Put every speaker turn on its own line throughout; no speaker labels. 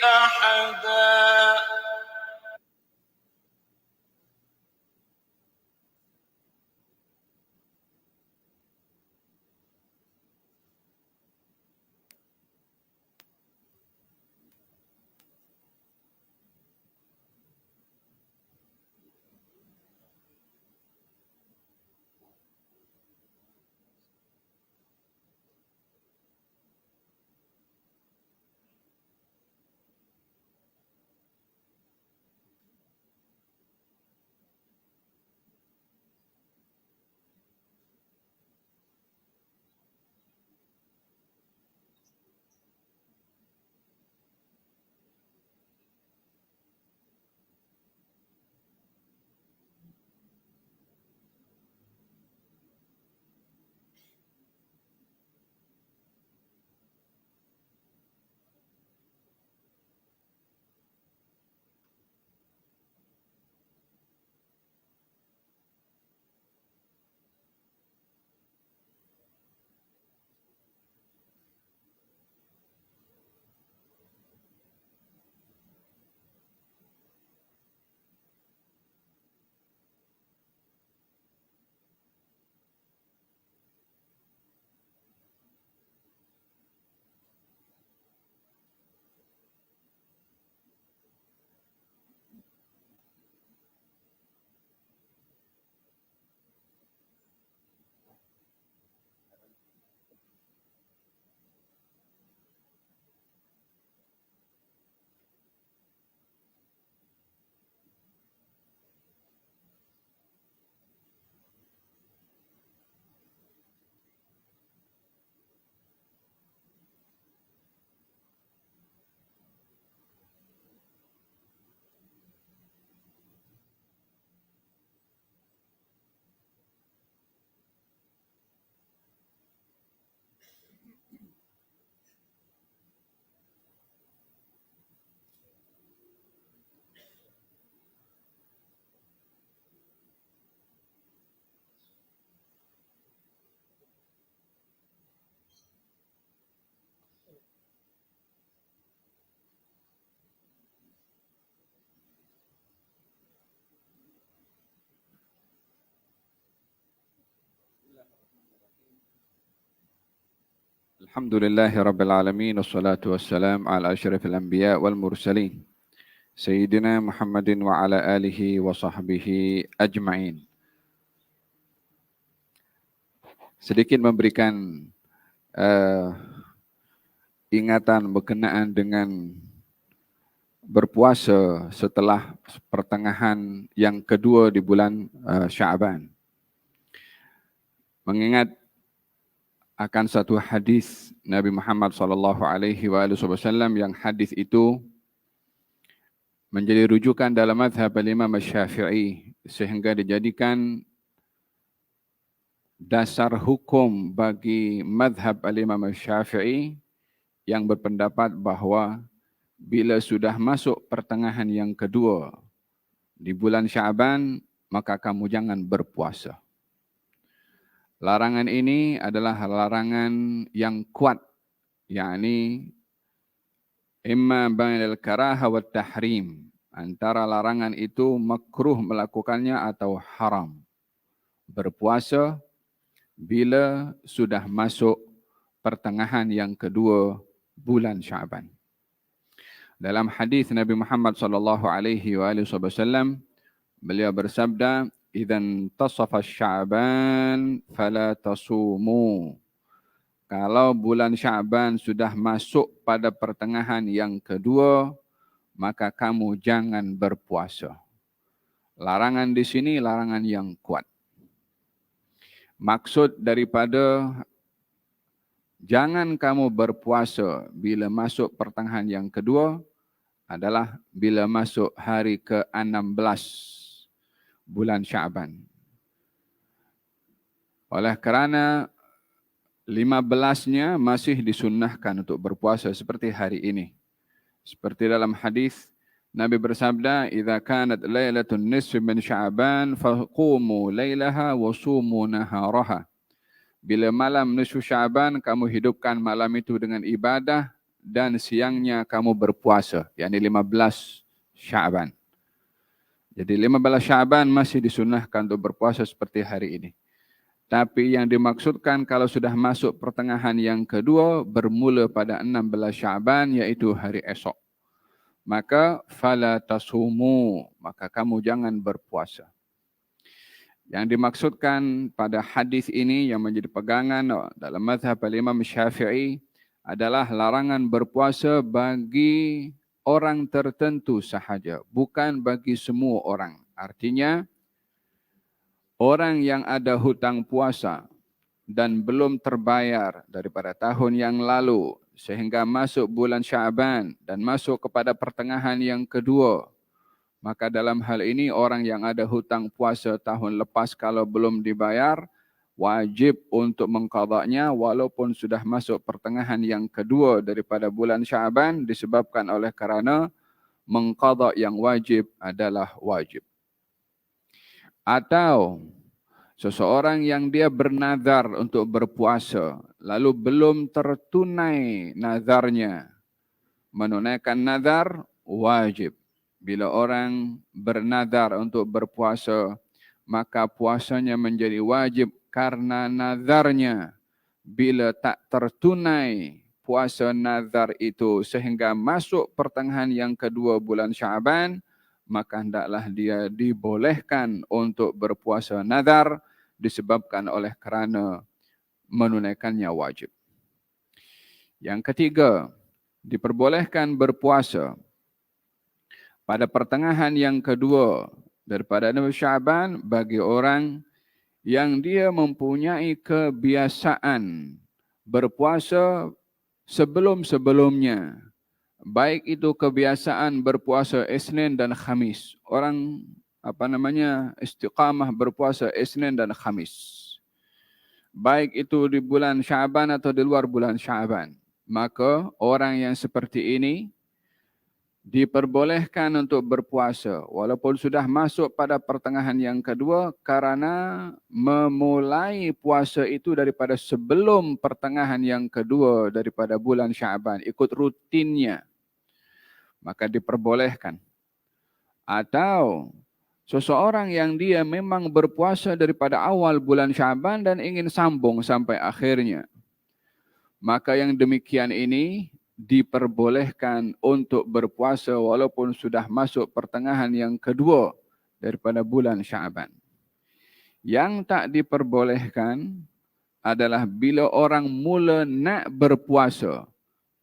أحدا.
Alhamdulillahi Rabbil Alamin, wassalatu wassalam ala asyrafil anbiya wal mursalin Sayyidina Muhammadin wa ala alihi wa sahbihi ajma'in. Sedikit memberikan ingatan berkenaan dengan berpuasa setelah pertengahan yang kedua di bulan Sya'ban. Mengingat akan satu hadis Nabi Muhammad SAW yang hadis itu menjadi rujukan dalam mazhab Imam Syafi'i sehingga dijadikan dasar hukum bagi mazhab Imam Syafi'i yang berpendapat bahawa bila sudah masuk pertengahan yang kedua di bulan Sya'ban maka kamu jangan berpuasa. Larangan ini adalah larangan yang kuat, yakni imma bainal karaha wat tahrim, antara larangan itu makruh melakukannya atau haram. Berpuasa bila sudah masuk pertengahan yang kedua bulan Sya'ban. Dalam hadis Nabi Muhammad SAW, beliau bersabda, "Idzan tasafa Sya'ban fala tasumu." Kalau bulan Sya'ban sudah masuk pada pertengahan yang kedua, maka kamu jangan berpuasa. Larangan di sini larangan yang kuat. Maksud daripada jangan kamu berpuasa bila masuk pertengahan yang kedua adalah bila masuk hari ke-16 bulan Sya'ban. Oleh kerana 15-nya masih disunnahkan untuk berpuasa seperti hari ini. Seperti dalam hadis Nabi bersabda, "Idza kanat lailatun nisfi min Sya'ban faqumu lailaha wa sumu naharaha." Bila malam nisfu Sya'ban kamu hidupkan malam itu dengan ibadah dan siangnya kamu berpuasa, yakni 15 Sya'ban. Jadi 15 Sya'ban masih disunahkan untuk berpuasa seperti hari ini. Tapi yang dimaksudkan kalau sudah masuk pertengahan yang kedua bermula pada 16 Sya'ban yaitu hari esok. Maka fala tasumu, maka kamu jangan berpuasa. Yang dimaksudkan pada hadis ini yang menjadi pegangan dalam mazhab Imam Syafi'i adalah larangan berpuasa bagi orang tertentu sahaja, bukan bagi semua orang. Artinya, orang yang ada hutang puasa dan belum terbayar daripada tahun yang lalu sehingga masuk bulan Sya'ban dan masuk kepada pertengahan yang kedua, maka dalam hal ini orang yang ada hutang puasa tahun lepas kalau belum dibayar, wajib untuk mengqadanya walaupun sudah masuk pertengahan yang kedua daripada bulan Sya'ban disebabkan oleh kerana mengqada yang wajib adalah wajib. Atau seseorang yang dia bernazar untuk berpuasa lalu belum tertunai nazarnya, menunaikan nazar wajib. Bila orang bernazar untuk berpuasa, maka puasanya menjadi wajib karena nazarnya. Bila tak tertunai puasa nazar itu sehingga masuk pertengahan yang kedua bulan Sya'ban, maka hendaklah dia dibolehkan untuk berpuasa nazar disebabkan oleh kerana menunaikannya wajib. Yang ketiga, diperbolehkan berpuasa pada pertengahan yang kedua daripada 16 Sya'ban bagi orang yang dia mempunyai kebiasaan berpuasa sebelum-sebelumnya. Baik itu kebiasaan berpuasa Isnin dan Khamis. Orang istiqamah berpuasa Isnin dan Khamis. Baik itu di bulan Sya'ban atau di luar bulan Sya'ban. Maka orang yang seperti ini diperbolehkan untuk berpuasa walaupun sudah masuk pada pertengahan yang kedua karena memulai puasa itu daripada sebelum pertengahan yang kedua daripada bulan Sya'ban, ikut rutinnya, maka diperbolehkan. Atau seseorang yang dia memang berpuasa daripada awal bulan Sya'ban dan ingin sambung sampai akhirnya, maka yang demikian ini diperbolehkan untuk berpuasa walaupun sudah masuk pertengahan yang kedua daripada bulan Sya'ban. Yang tak diperbolehkan adalah bila orang mula nak berpuasa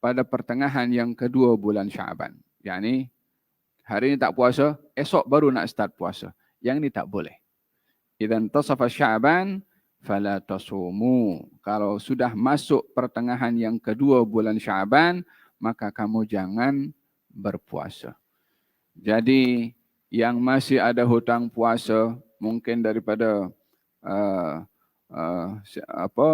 pada pertengahan yang kedua bulan Sya'ban. Yakni hari ini tak puasa, esok baru nak start puasa. Yang ini tak boleh. Idzan tasafa Sya'ban fala tasumu. Kalau sudah masuk pertengahan yang kedua bulan Sya'ban, maka kamu jangan berpuasa. Jadi yang masih ada hutang puasa, mungkin daripada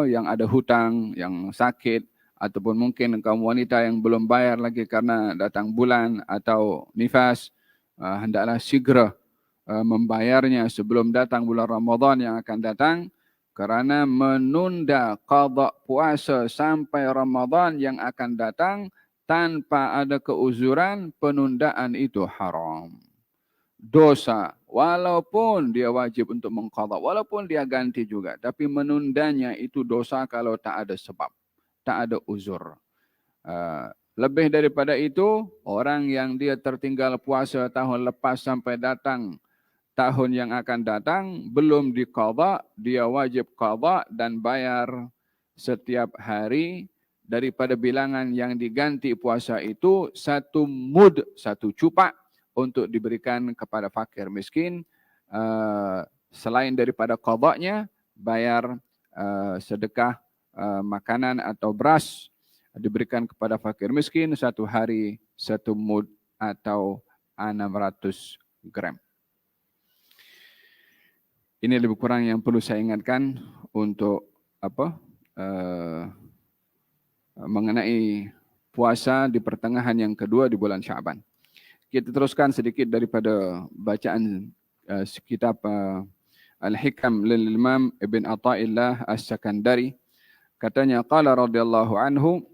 yang ada hutang, yang sakit, ataupun mungkin kaum wanita yang belum bayar lagi karena datang bulan atau nifas, hendaklah segera membayarnya sebelum datang bulan Ramadan yang akan datang. Kerana menunda qada puasa sampai Ramadan yang akan datang tanpa ada keuzuran, penundaan itu haram. Dosa, walaupun dia wajib untuk mengqada, walaupun dia ganti juga. Tapi menundanya itu dosa kalau tak ada sebab, tak ada uzur. Lebih daripada itu, orang yang dia tertinggal puasa tahun lepas sampai datang tahun yang akan datang belum diqadha, dia wajib qadha dan bayar setiap hari daripada bilangan yang diganti puasa itu 1 mud, 1 cupak untuk diberikan kepada fakir miskin. Selain daripada qadhanya, bayar sedekah makanan atau beras diberikan kepada fakir miskin 1 hari 1 mud atau 600 gram. Ini lebih kurang yang perlu saya ingatkan untuk mengenai puasa di pertengahan yang kedua di bulan Sya'ban. Kita teruskan sedikit daripada bacaan kitab Al-Hikam lil Imam Ibn Athaillah As-Sakandari. Katanya qala radhiyallahu anhu,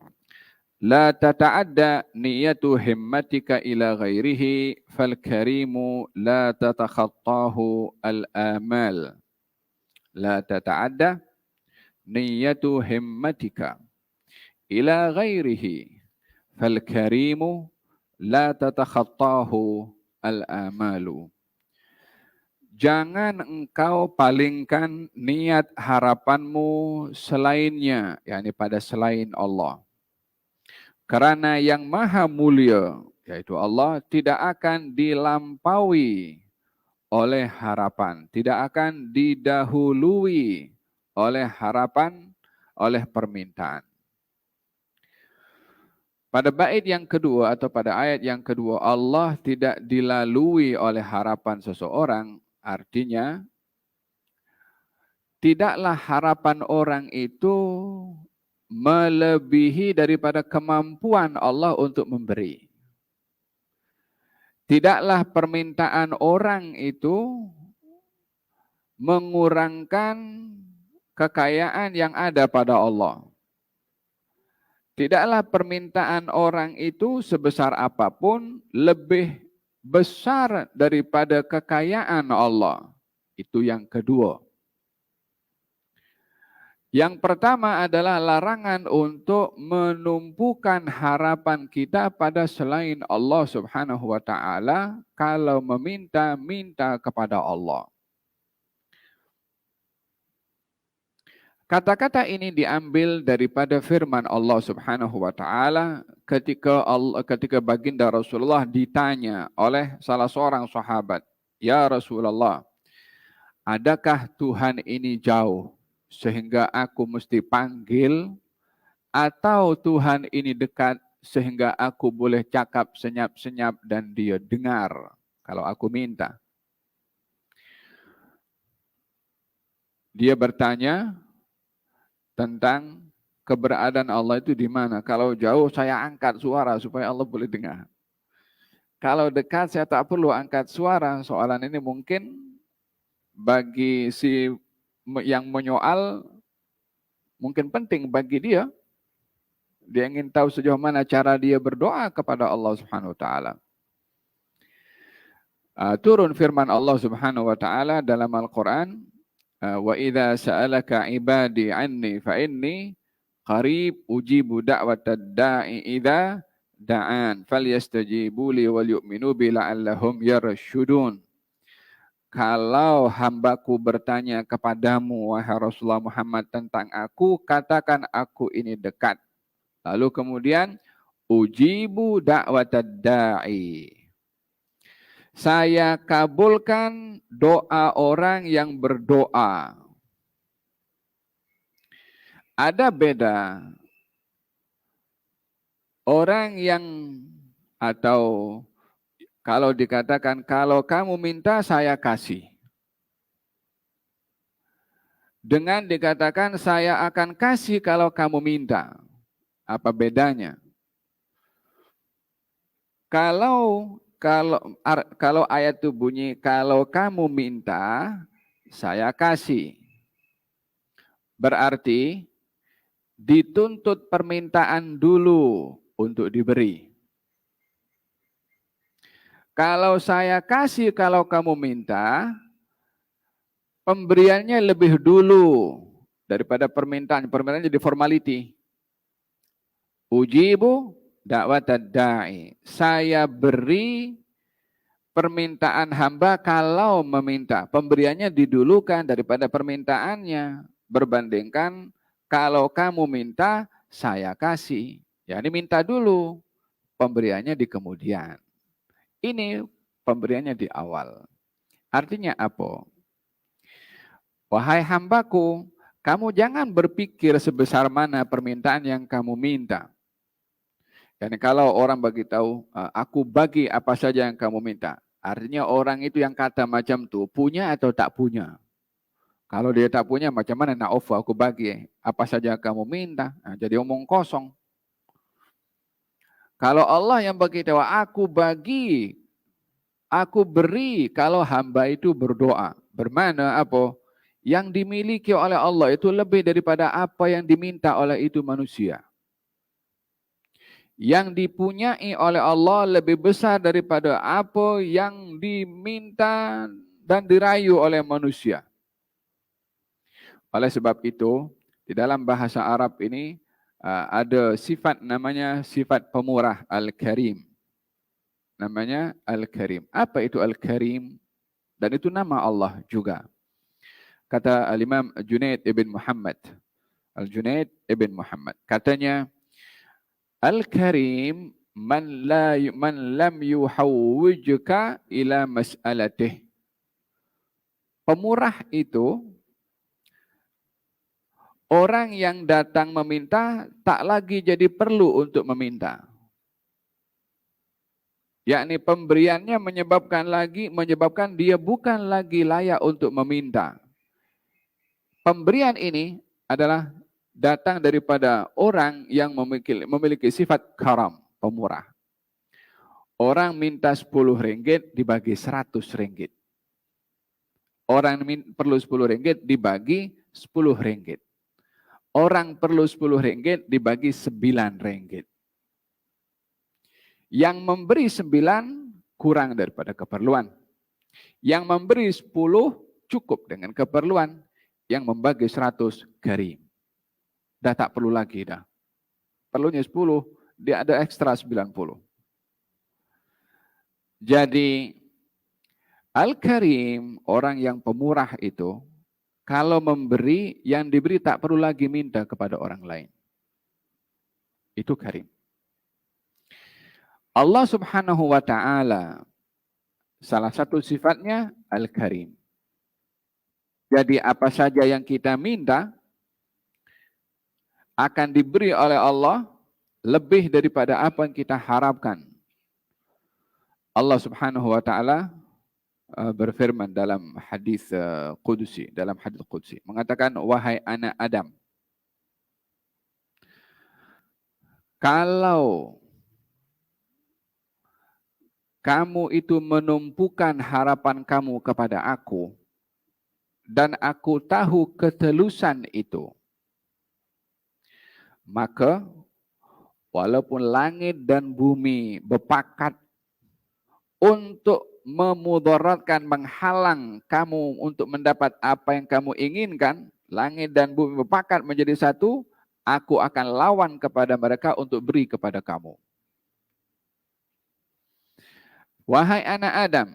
La tata'adda niyatu himmatika ila ghairihi fal karimu la tatakhattahu al-amal. La tata'adda niyatu himmatika ila ghairihi fal karimu la tatakhattahu al-amalu. Jangan engkau palingkan niat harapanmu selainnya, yakni pada selain Allah. Karena yang maha mulia, yaitu Allah, tidak akan dilampaui oleh harapan. Tidak akan didahului oleh harapan, oleh permintaan. Pada bait yang kedua atau pada ayat yang kedua, Allah tidak dilalui oleh harapan seseorang. Artinya, tidaklah harapan orang itu melebihi daripada kemampuan Allah untuk memberi. Tidaklah permintaan orang itu mengurangkan kekayaan yang ada pada Allah. Tidaklah permintaan orang itu sebesar apapun lebih besar daripada kekayaan Allah. Itu yang kedua. Yang pertama adalah larangan untuk menumpukan harapan kita pada selain Allah Subhanahu wa taala. Kalau meminta, minta kepada Allah. Kata-kata ini diambil daripada firman Allah Subhanahu wa taala ketika baginda Rasulullah ditanya oleh salah seorang sahabat, "Ya Rasulullah, adakah Tuhan ini jauh sehingga aku mesti panggil, atau Tuhan ini dekat sehingga aku boleh cakap senyap-senyap dan dia dengar kalau aku minta?" Dia bertanya tentang keberadaan Allah itu di mana. Kalau jauh saya angkat suara supaya Allah boleh dengar. Kalau dekat saya tak perlu angkat suara. Soalan ini mungkin bagi si yang menyoal mungkin penting bagi dia. Dia ingin tahu sejauh mana cara dia berdoa kepada Allah Subhanahu wa taala. Turun firman Allah Subhanahu wa taala dalam Al-Qur'an, "Wa idza sa'alaka 'ibadi 'anni fa inni qarib ujibu da'watad da'i idza da'an falyastajibu li wal yu'minu bi la'allahum yarshudun." Kalau hambaku bertanya kepadamu, wahai Rasulullah Muhammad, tentang aku, katakan aku ini dekat. Lalu kemudian, ujibu da'watad da'i. Saya kabulkan doa orang yang berdoa. Ada beda orang yang, atau kalau dikatakan kalau kamu minta saya kasih, dengan dikatakan saya akan kasih kalau kamu minta. Apa bedanya? Kalau ayat itu bunyi, kalau kamu minta, saya kasih. Berarti dituntut permintaan dulu untuk diberi. Kalau saya kasih, kalau kamu minta, pemberiannya lebih dulu daripada permintaan. Permintaan jadi formality. Ujibu da'watad da'i. Saya beri permintaan hamba kalau meminta. Pemberiannya didulukan daripada permintaannya. Berbandingkan kalau kamu minta, saya kasih. Ya, ini minta dulu. Pemberiannya di kemudian. Ini pemberiannya di awal. Artinya apa? Wahai hambaku, kamu jangan berpikir sebesar mana permintaan yang kamu minta. Dan kalau orang bagi tahu, aku bagi apa saja yang kamu minta. Artinya orang itu yang kata macam itu, punya atau tak punya. Kalau dia tak punya, macam mana nak offer aku bagi apa saja yang kamu minta. Nah, jadi omong kosong. Kalau Allah yang bagi tahu, aku bagi, aku beri kalau hamba itu berdoa. Bermana apa? Yang dimiliki oleh Allah itu lebih daripada apa yang diminta oleh itu manusia. yang dipunyai oleh Allah lebih besar daripada apa yang diminta dan dirayu oleh manusia. Oleh sebab itu, di dalam bahasa Arab ini ada sifat namanya sifat pemurah, Al-Karim. Namanya Al-Karim. Apa itu Al-Karim? Dan itu nama Allah juga. Kata Al-Imam Junaid ibn Muhammad. Al-Junaid ibn Muhammad. Katanya, Al-Karim man lam yuhawwijka ila mas'alatih. Pemurah itu orang yang datang meminta tak lagi jadi perlu untuk meminta. Yakni pemberiannya menyebabkan dia bukan lagi layak untuk meminta. Pemberian ini adalah datang daripada orang yang memiliki sifat karam, pemurah. Orang minta 10 ringgit dibagi 100 ringgit. Orang perlu 10 ringgit dibagi 10 ringgit. Orang perlu 10 ringgit dibagi 9 ringgit. Yang memberi 9 kurang daripada keperluan. Yang memberi 10 cukup dengan keperluan. Yang membagi 100 karim. Dah tak perlu lagi dah. Perlunya 10, dia ada ekstra 90. Jadi Al-Karim, orang yang pemurah itu, kalau memberi, yang diberi tak perlu lagi minta kepada orang lain. Itu Karim. Allah Subhanahu wa ta'ala, salah satu sifatnya Al-Karim. Jadi apa saja yang kita minta, akan diberi oleh Allah lebih daripada apa yang kita harapkan. Allah Subhanahu wa ta'ala berfirman dalam hadis Qudsi, mengatakan, wahai anak Adam, kalau kamu itu menumpukan harapan kamu kepada aku, dan aku tahu ketulusan itu, maka walaupun langit dan bumi berpakat untuk memudaratkan, menghalang kamu untuk mendapat apa yang kamu inginkan, langit dan bumi berpakat menjadi satu, aku akan lawan kepada mereka untuk beri kepada kamu. Wahai anak Adam,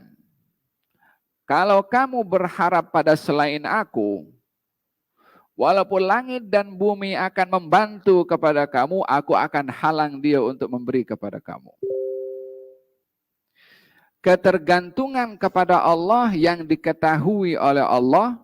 kalau kamu berharap pada selain aku, walaupun langit dan bumi akan membantu kepada kamu, aku akan halang dia untuk memberi kepada kamu. Ketergantungan kepada Allah yang diketahui oleh Allah,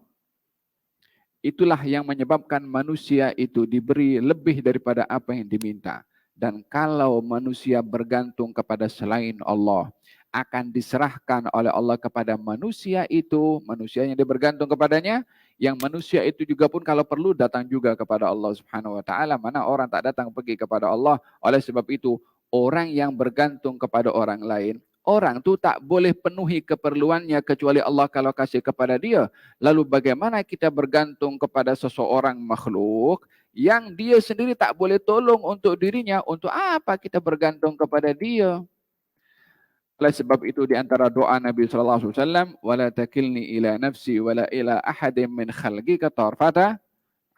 itulah yang menyebabkan manusia itu diberi lebih daripada apa yang diminta. Dan kalau manusia bergantung kepada selain Allah, akan diserahkan oleh Allah kepada manusia itu, manusia yang dia bergantung kepadanya, yang manusia itu juga pun kalau perlu datang juga kepada Allah Subhanahu wa ta'ala. Mana orang tak datang pergi kepada Allah. Oleh sebab itu, orang yang bergantung kepada orang lain, orang tu tak boleh penuhi keperluannya kecuali Allah kalau kasih kepada dia. Lalu bagaimana kita bergantung kepada seseorang makhluk yang dia sendiri tak boleh tolong untuk dirinya? Untuk apa kita bergantung kepada dia? Oleh sebab itu di antara doa Nabi sallallahu alaihi wasallam, wala takilni ila nafsi wala ila ahadin min khalqika tarfata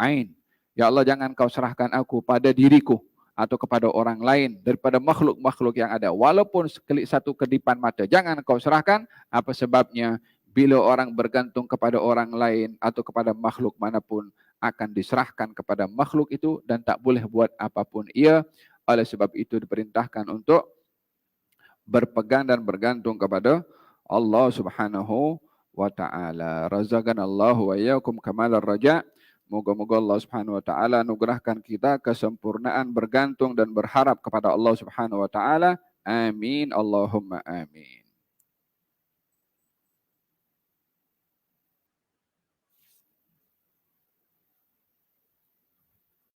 ain. Ya Allah, jangan kau serahkan aku pada diriku atau kepada orang lain daripada makhluk-makhluk yang ada, walaupun satu kedipan mata. Jangan kau serahkan. Apa sebabnya? Bila orang bergantung kepada orang lain atau kepada makhluk manapun, akan diserahkan kepada makhluk itu dan tak boleh buat apapun ia. Oleh sebab itu diperintahkan untuk berpegang dan bergantung kepada Allah Subhanahu wa ta'ala. Razaqanallahu wa iyyakum kamalar raja. Moga-moga Allah Subhanahu wa ta'ala anugerahkan kita kesempurnaan bergantung dan berharap kepada Allah Subhanahu wa ta'ala. Amin. Allahumma amin.